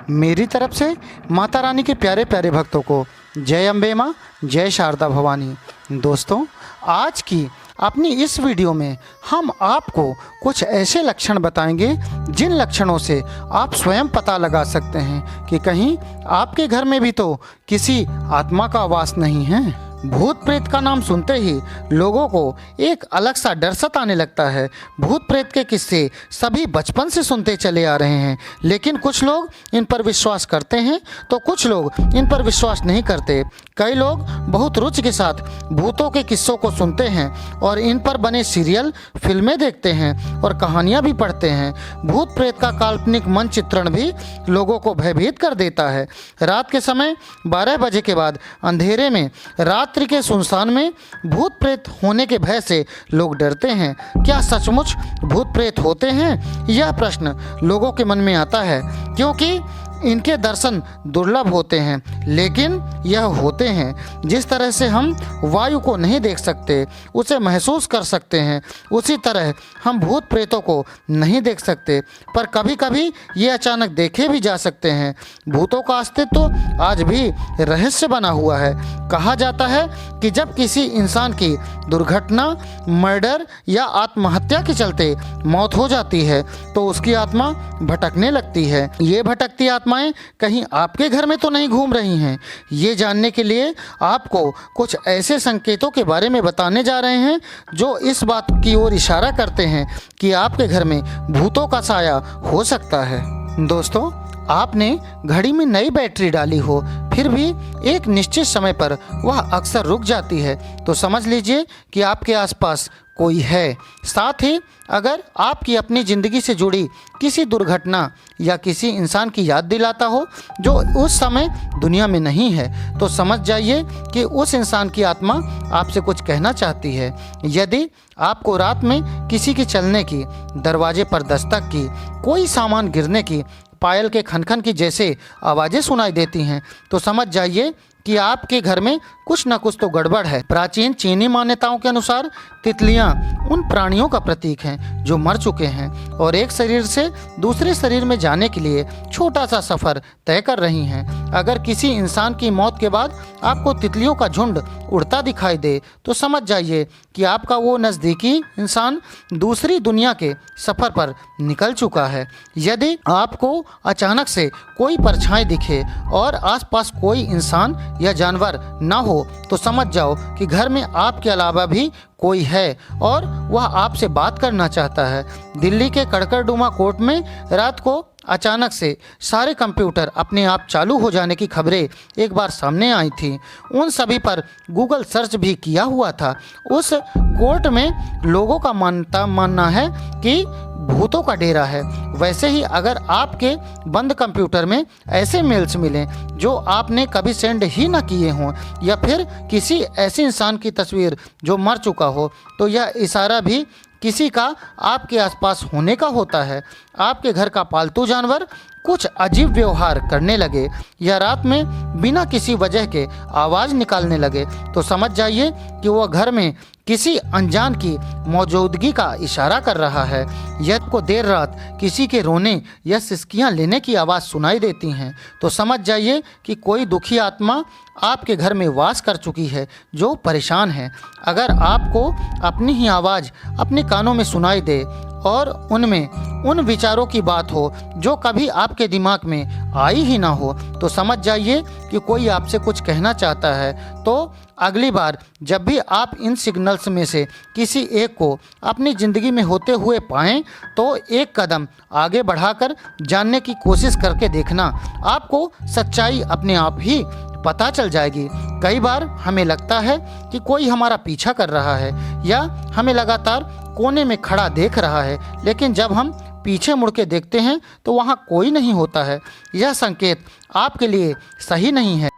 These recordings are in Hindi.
मेरी तरफ से माता रानी के प्यारे प्यारे भक्तों को जय अम्बे माँ, जय शारदा भवानी। दोस्तों, आज की अपनी इस वीडियो में हम आपको कुछ ऐसे लक्षण बताएंगे जिन लक्षणों से आप स्वयं पता लगा सकते हैं कि कहीं आपके घर में भी तो किसी आत्मा का वास नहीं है। भूत प्रेत का नाम सुनते ही लोगों को एक अलग सा डर सताने लगता है। भूत प्रेत के किस्से सभी बचपन से सुनते चले आ रहे हैं, लेकिन कुछ लोग इन पर विश्वास करते हैं तो कुछ लोग इन पर विश्वास नहीं करते। कई लोग बहुत रुचि के साथ भूतों के किस्सों को सुनते हैं और इन पर बने सीरियल, फिल्में देखते हैं और कहानियाँ भी पढ़ते हैं। भूत प्रेत का काल्पनिक मन चित्रण भी लोगों को भयभीत कर देता है। रात के समय 12 बजे के बाद अंधेरे में, रात्रि के सुनसान में भूत प्रेत होने के भय से लोग डरते हैं। क्या सचमुच भूत प्रेत होते हैं? यह प्रश्न लोगों के मन में आता है क्योंकि इनके दर्शन दुर्लभ होते हैं, लेकिन यह होते हैं। जिस तरह से हम वायु को नहीं देख सकते, उसे महसूस कर सकते हैं, उसी तरह हम भूत प्रेतों को नहीं देख सकते, पर कभी कभी ये अचानक देखे भी जा सकते हैं। भूतों का अस्तित्व आज भी रहस्य बना हुआ है। कहा जाता है कि जब किसी इंसान की दुर्घटना, मर्डर या आत्महत्या के चलते मौत हो जाती है तो उसकी आत्मा भटकने लगती है। ये भटकती आत्माएं कहीं आपके घर में तो नहीं घूम रही हैं? ये जानने के लिए आपको कुछ ऐसे संकेतों के बारे में बताने जा रहे हैं जो इस बात की ओर इशारा करते हैं कि आपके घर में भूतों का साया हो सकता है। दोस्तों, आपने घड़ी में नई बैटरी डाली हो, फिर भी एक निश्चित समय पर वह अक्सर रुक जाती है, तो समझ लीजिए कि आपके आसपास कोई है। साथ ही अगर आपकी अपनी ज़िंदगी से जुड़ी किसी दुर्घटना या किसी इंसान की याद दिलाता हो जो उस समय दुनिया में नहीं है, तो समझ जाइए कि उस इंसान की आत्मा आपसे कुछ कहना चाहती है। यदि आपको रात में किसी के चलने की, दरवाजे पर दस्तक की, कोई सामान गिरने की, पायल के खनखन की जैसे आवाज़ें सुनाई देती हैं, तो समझ जाइए कि आपके घर में कुछ न कुछ तो गड़बड़ है। प्राचीन चीनी मान्यताओं के अनुसार तितलियां उन प्राणियों का प्रतीक हैं जो मर चुके हैं और एक शरीर से दूसरे शरीर में जाने के लिए छोटा सा सफ़र तय कर रही हैं। अगर किसी इंसान की मौत के बाद आपको तितलियों का झुंड उड़ता दिखाई दे तो समझ जाइए कि आपका वो नज़दीकी इंसान दूसरी दुनिया के सफ़र पर निकल चुका है। यदि आपको अचानक से कोई परछाई दिखे और आसपास कोई इंसान या जानवर ना हो तो समझ जाओ कि घर में आपके अलावा भी कोई है और वह आपसे बात करना चाहता है। दिल्ली के कड़कड़डुमा कोर्ट में रात को अचानक से सारे कंप्यूटर अपने आप चालू हो जाने की खबरें एक बार सामने आई थी। उन सभी पर गूगल सर्च भी किया हुआ था। उस कोर्ट में लोगों का मानना है कि भूतों का डेरा है। वैसे ही अगर आपके बंद कंप्यूटर में ऐसे मेल्स मिलें जो आपने कभी सेंड ही ना किए हों या फिर किसी ऐसे इंसान की तस्वीर जो मर चुका हो, तो यह इशारा भी किसी का आपके आसपास होने का होता है। आपके घर का पालतू जानवर कुछ अजीब व्यवहार करने लगे या रात में बिना किसी वजह के आवाज़ निकालने लगे तो समझ जाइए कि वह घर में किसी अनजान की मौजूदगी का इशारा कर रहा है। यदि को देर रात किसी के रोने या सिसकियां लेने की आवाज़ सुनाई देती हैं तो समझ जाइए कि कोई दुखी आत्मा आपके घर में वास कर चुकी है जो परेशान है। अगर आपको अपनी ही आवाज़ अपने कानों में सुनाई दे और उनमें उन विचारों की बात हो जो कभी आपके दिमाग में आई ही ना हो तो समझ जाइए कि कोई आपसे कुछ कहना चाहता है। तो अगली बार जब भी आप इन सिग्नल्स में से किसी एक को अपनी ज़िंदगी में होते हुए पाएं तो एक कदम आगे बढ़ाकर जानने की कोशिश करके देखना। आपको सच्चाई अपने आप ही पता चल जाएगी। कई बार हमें लगता है कि कोई हमारा पीछा कर रहा है या हमें लगातार कोने में खड़ा देख रहा है, लेकिन जब हम पीछे मुड़ के देखते हैं तो वहाँ कोई नहीं होता है। यह संकेत आपके लिए सही नहीं है।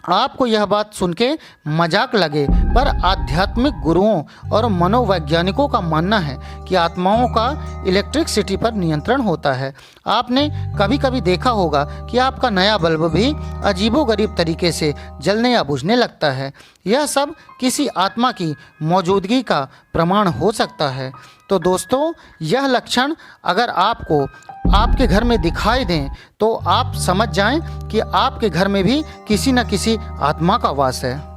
आपको यह बात सुन के मजाक लगे, पर आध्यात्मिक गुरुओं और मनोवैज्ञानिकों का मानना है कि आत्माओं का इलेक्ट्रिसिटी पर नियंत्रण होता है। आपने कभी कभी देखा होगा कि आपका नया बल्ब भी अजीबोगरीब तरीके से जलने या बुझने लगता है। यह सब किसी आत्मा की मौजूदगी का प्रमाण हो सकता है। तो दोस्तों, यह लक्षण अगर आपको आपके घर में दिखाई दें तो आप समझ जाएं कि आपके घर में भी किसी न किसी आत्मा का वास है।